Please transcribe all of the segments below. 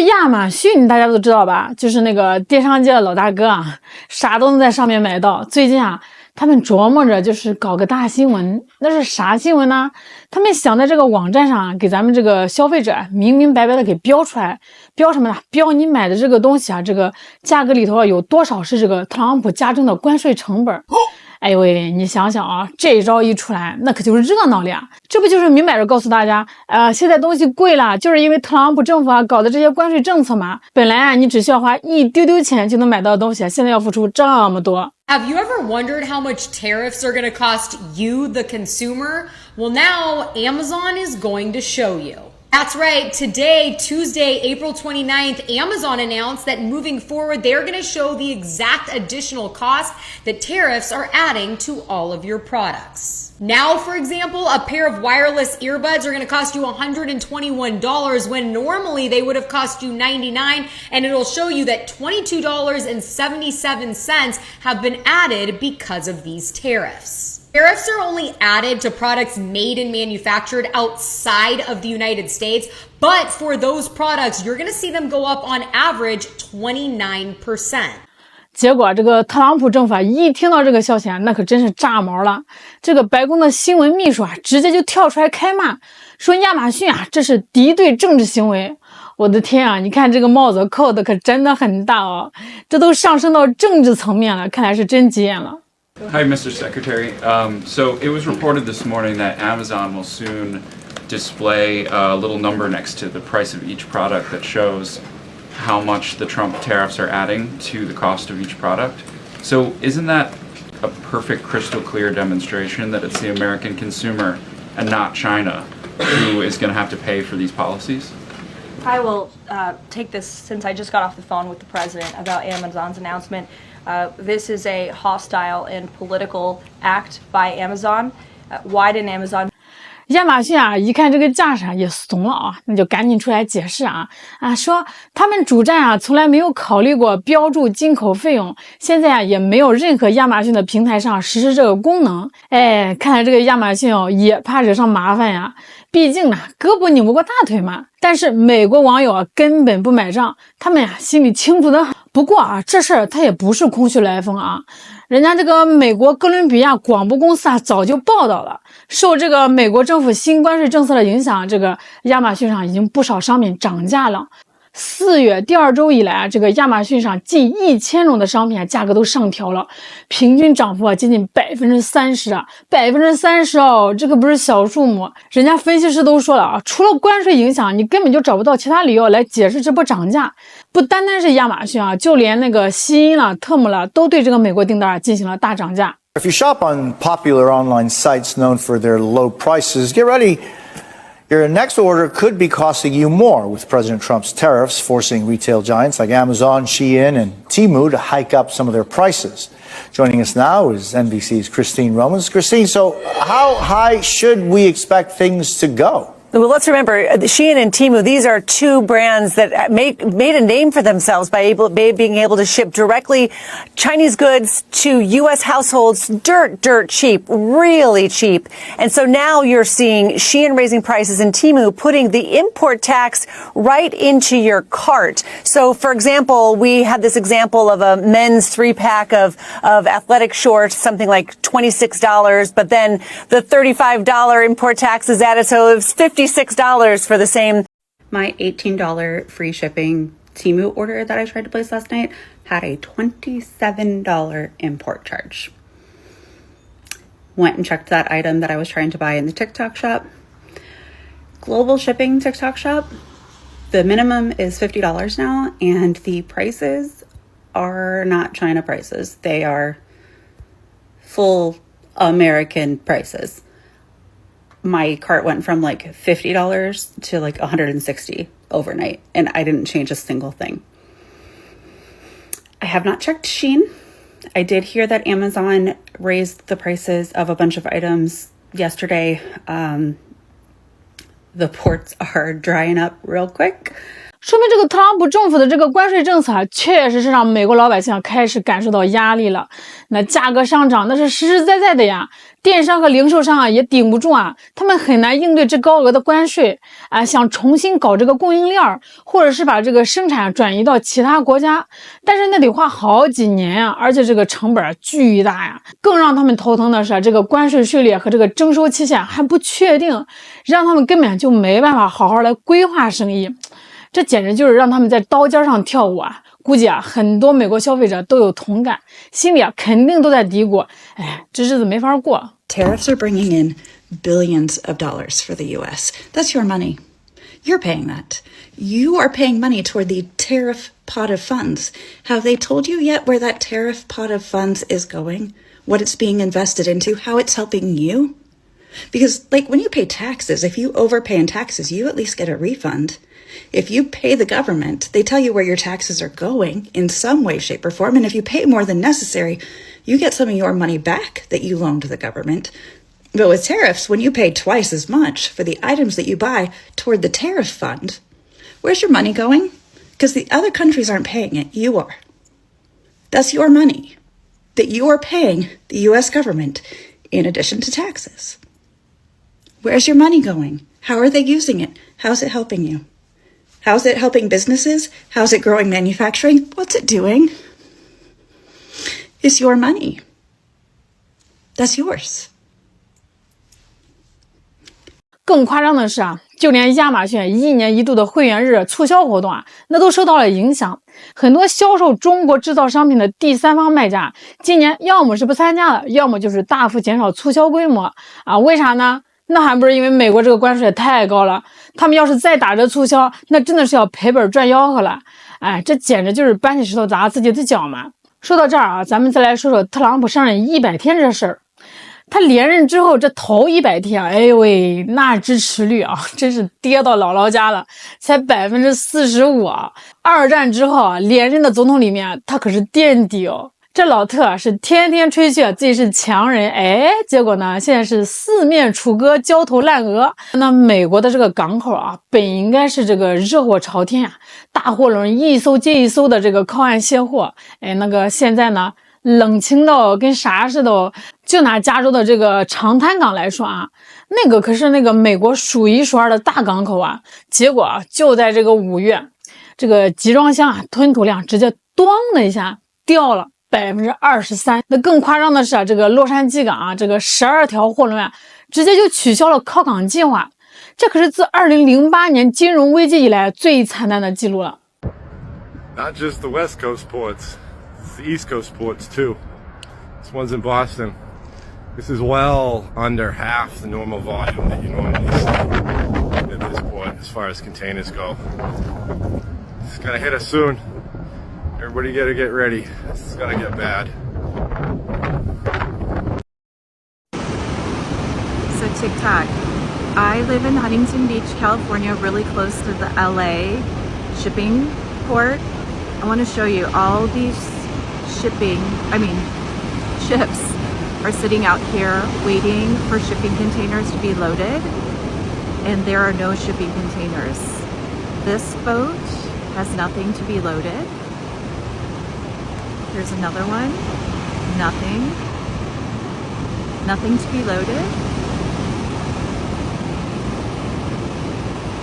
亚马逊大家都知道吧，就是那个电商界的老大哥啊，啥都能在上面买到。最近啊，他们琢磨着就是搞个大新闻，那是啥新闻呢？他们想在这个网站上给咱们这个消费者明明白白的给标出来，标什么呢？标你买的这个东西啊，这个价格里头有多少是这个特朗普加征的关税成本。哎呦喂，你想想啊，这一招一出来，那可就是热闹了呀！这不就是明摆着告诉大家，现在东西贵了，就是因为特朗普政府啊搞的这些关税政策嘛。本来啊，你只需要花一丢丢钱就能买到的东西，现在要付出这么多。Have you ever wondered how much tariffs are going to cost you, the consumer? Well, now Amazon is going to show you. That's right. Today, Tuesday, April 29th, Amazon announced that moving forward, they're going to show the exact additional cost that tariffs are adding to all of your products. Now, for example, a pair of wireless earbuds are going to cost you $121 when normally they would have cost you $99, and it'll show you that $22.77 have been added because of these tariffs. Tariffs are only added to products made and manufactured outside of the United States, but for those products, you're going to see them go up on average 29%. 结果这个特朗普政府啊，一听到这个消息啊，那可真是炸毛了。这个白宫的新闻秘书啊，直接就跳出来开骂，说亚马逊啊，这是敌对政治行为。我的天啊，你看这个帽子扣的可真的很大哦，这都上升到政治层面了，看来是真急眼了。Hi, Mr. Secretary. So it was reported this morning that Amazon will soon display a little number next to the price of each product that shows how much the Trump tariffs are adding to the cost of each product. So isn't that a perfect crystal clear demonstration that it's the American consumer and not China who is going to have to pay for these policies? I will take this since I just got off the phone with the president about Amazon's announcement. This is a hostile and political act by Amazon. Why didn't Amazon? 亚马逊啊，一看这个架势啊也怂了啊，那就赶紧出来解释说他们主站啊从来没有考虑过标注进口费用，现在啊也没有任何亚马逊的平台上实施这个功能。哎，看来这个亚马逊哦也怕惹上麻烦呀，毕竟呢胳膊拧不过大腿嘛。但是美国网友啊根本不买账，他们呀心里清楚的很。不过啊，这事儿它也不是空穴来风啊。人家这个美国哥伦比亚广播公司啊早就报道了，受这个美国政府新关税政策的影响，这个亚马逊上已经不少商品涨价了。4月第2周以来啊，这个亚马逊上近1000种的商品啊价格都上调了，平均涨幅啊接近30%啊，30%哦，这个不是小数目。人家分析师都说了啊，除了关税影响，你根本就找不到其他理由来解释这波涨价。不单单是亚马逊啊，就连那个西音了、特姆了，都对这个美国订单啊进行了大涨价。If you shop on popular online sites known for their low prices, get ready. Your next order could be costing you more with President Trump's tariffs forcing retail giants like Amazon, Shein, and Temu to hike up some of their prices. Joining us now is NBC's Christine Romans. Christine, so how high should we expect things to go? Well, let's remember, Shein and Temu, these are two brands that made a name for themselves by being able to ship directly Chinese goods to U.S. households dirt cheap, really cheap. And so now you're seeing Shein raising prices and Temu putting the import tax right into your cart. So, for example, we had this example of a men's 3-pack of athletic shorts, something like $26, but then the $35 import tax is added, so it's $56 for the same. My $18 free shipping Temu order that I tried to place last night had a $27 import charge. Went and checked that item that I was trying to buy in the TikTok shop. Global shipping TikTok shop, the minimum is $50 now, and the prices are not China prices. They are full American prices. My cart went from like $50 to like $160 overnight, and I didn't change a single thing. I have not checked Shein. I did hear that Amazon raised the prices of a bunch of items yesterday. The ports are drying up real quick. 说明这个特朗普政府的这个关税政策啊，确实是让美国老百姓开始感受到压力了。那价格上涨那是实实在在的呀，电商和零售商啊也顶不住啊，他们很难应对这高额的关税啊，想重新搞这个供应链，或者是把这个生产转移到其他国家，但是那得花好几年啊，而且这个成本巨大呀。更让他们头疼的是，这个关税税率和这个征收期限还不确定，让他们根本就没办法好好来规划生意。这简直就是让他们在刀尖上跳舞啊！估计啊，很多美国消费者都有同感，心里啊肯定都在嘀咕：哎，这日子没法过。Tariffs are bringing in billions of dollars for the U.S. That's your money. You're paying that. You are paying money toward the tariff pot of funds. Have they told you yet where that tariff pot of funds is going? What it's being invested into? How it's helping you? Because, like, when you pay taxes, if you overpay in taxes, you at least get a refund. If you pay the government, they tell you where your taxes are going in some way, shape, or form. And if you pay more than necessary, you get some of your money back that you loaned to the government. But with tariffs, when you pay twice as much for the items that you buy toward the tariff fund, where's your money going? Because the other countries aren't paying it, you are. That's your money that you are paying the U.S. government in addition to taxes. Where's your money going? How are they using it? How's it helping you? How's it helping businesses? How's it growing manufacturing? What's it doing? It's your money. That's yours. 更夸张的是啊，就连亚马逊1年1度的会员日促销活动啊，那都受到了影响。很多销售中国制造商品的第三方卖家，今年要么是不参加了，要么就是大幅减少促销规模啊。为啥呢？那还不是因为美国这个关税太高了，他们要是再打折促销，那真的是要赔本赚吆喝了。哎，这简直就是搬起石头砸自己的脚嘛。说到这儿啊，咱们再来说说特朗普上任100天这事儿。他连任之后这头100天，哎呦喂，那支持率啊，真是跌到姥姥家了，才45%啊。二战之后啊，连任的总统里面，他可是垫底哦。这老特啊是天天吹嘘自己是强人，哎，结果呢，现在是四面楚歌，焦头烂额。那美国的这个港口啊，本应该是这个热火朝天啊，大货轮一艘接一艘的这个靠岸卸货，哎，那个现在呢，冷清到跟啥似的。就拿加州的这个长滩港来说啊，那个可是那个美国数一数二的大港口啊，结果啊，就在这个5月，这个集装箱啊吞吐量直接咣的一下掉了23%。那更夸张的是啊，这个洛杉矶港啊，这个12条货轮啊，直接就取消了靠港计划，这可是自2008年金融危机以来最惨淡的记录了。Not just the West Coast ports, it's the East Coast ports too. This one's in Boston. This is well under half the normal volume that you normally see at this port as far as containers go. It's gonna hit us soon. Everybody gotta get ready. It's gonna get bad. So TikTok. I live in Huntington Beach, California, really close to the LA shipping port. I want to show you all these ships are sitting out here waiting for shipping containers to be loaded, and there are no shipping containers. This boat has nothing to be loaded. Here's another one. Nothing to be loaded.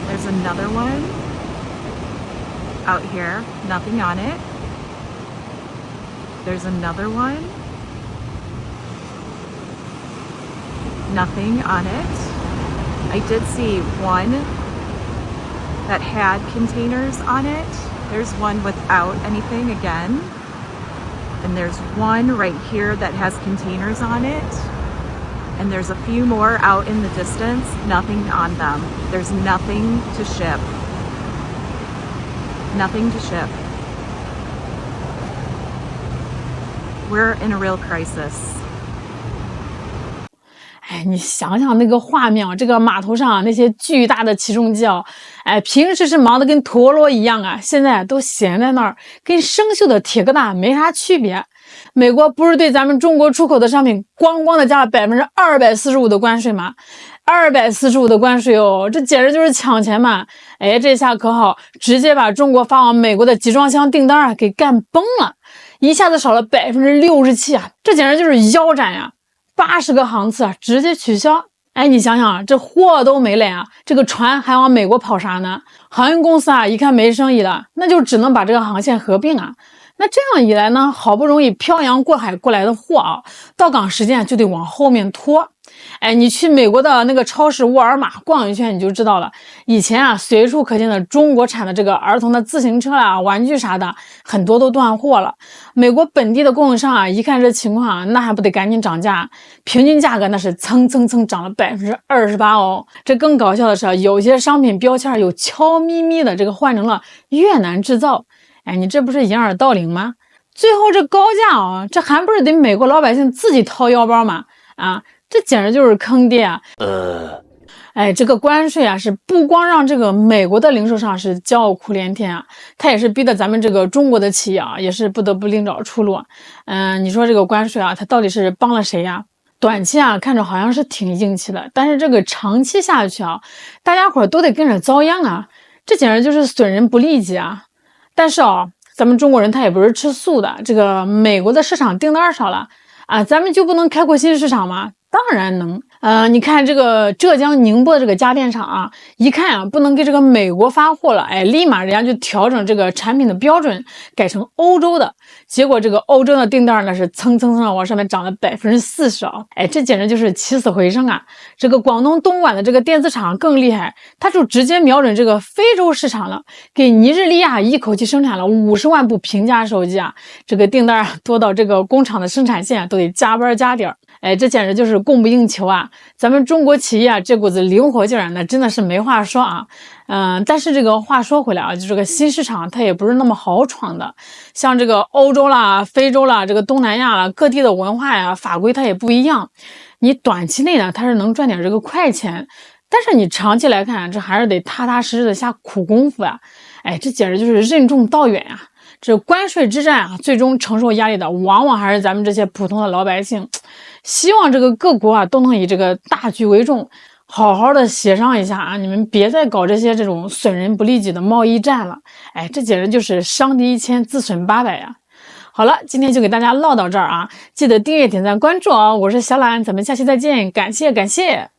There's another one out here, nothing on it. There's another one. Nothing on it. I did see one that had containers on it. There's one without anything again. And there's one right here that has containers on it. And there's a few more out in the distance, nothing on them. There's nothing to ship. Nothing to ship. We're in a real crisis. 哎，你想想那个画面啊，这个码头上啊，那些巨大的起重机啊，哎，平时是忙得跟陀螺一样啊，现在都闲在那儿，跟生锈的铁疙瘩没啥区别。美国不是对咱们中国出口的商品咣咣的加了245%的关税吗？245%的关税哦，这简直就是抢钱嘛！哎，这下可好，直接把中国发往美国的集装箱订单啊给干崩了，一下子少了67%啊，这简直就是腰斩呀！ 80个航次直接取消。哎，你想想，这货都没来啊，这个船还往美国跑啥呢？航运公司啊，一看没生意了，那就只能把这个航线合并啊。那这样一来呢，好不容易漂洋过海过来的货啊，到港时间就得往后面拖。哎，你去美国的那个超市沃尔玛逛一圈，你就知道了。以前啊，随处可见的中国产的这个儿童的自行车啦、玩具啥的，很多都断货了。美国本地的供应商啊，一看这情况啊，那还不得赶紧涨价？平均价格那是蹭涨了28%哦。这更搞笑的是，有些商品标签有悄咪咪的这个换成了越南制造。哎，你这不是掩耳盗铃吗？最后这高价啊，这还不是得美国老百姓自己掏腰包吗？啊！这简直就是坑爹啊！哎，这个关税啊，是不光让这个美国的零售商是叫苦连天啊，它也是逼得咱们这个中国的企业啊，也是不得不另找出路。你说这个关税啊，它到底是帮了谁呀？短期啊，看着好像是挺硬气的，但是这个长期下去啊，大家伙都得跟着遭殃啊，这简直就是损人不利己啊！但是啊，咱们中国人他也不是吃素的，这个美国的市场订单少了啊，咱们就不能开阔新市场吗？当然能。你看这个浙江宁波的这个家电厂啊，一看啊不能给这个美国发货了，哎，立马人家就调整这个产品的标准，改成欧洲的。结果这个欧洲的订单呢是蹭的往上面涨了40%啊！哎，这简直就是起死回生啊！这个广东东莞的这个电子厂更厉害，它就直接瞄准这个非洲市场了，给尼日利亚一口气生产了50万部平价手机啊！这个订单多到这个工厂的生产线都得加班加点。哎，这简直就是供不应求啊！咱们中国企业啊，这股子灵活劲儿，那真的是没话说啊。但是这个话说回来啊，就这个新市场它也不是那么好闯的。像这个欧洲啦、非洲啦、这个东南亚啦，各地的文化呀、法规它也不一样。你短期内呢，它是能赚点这个快钱，但是你长期来看，这还是得踏踏实实的下苦功夫呀。哎，这简直就是任重道远呀。这关税之战啊，最终承受压力的往往还是咱们这些普通的老百姓。希望这个各国啊都能以这个大局为重，好好的协商一下啊！你们别再搞这种损人不利己的贸易战了。哎，这简直就是伤敌1000，自损800呀！好了，今天就给大家唠到这儿啊，记得订阅、点赞、关注啊！我是小懒，咱们下期再见，感谢。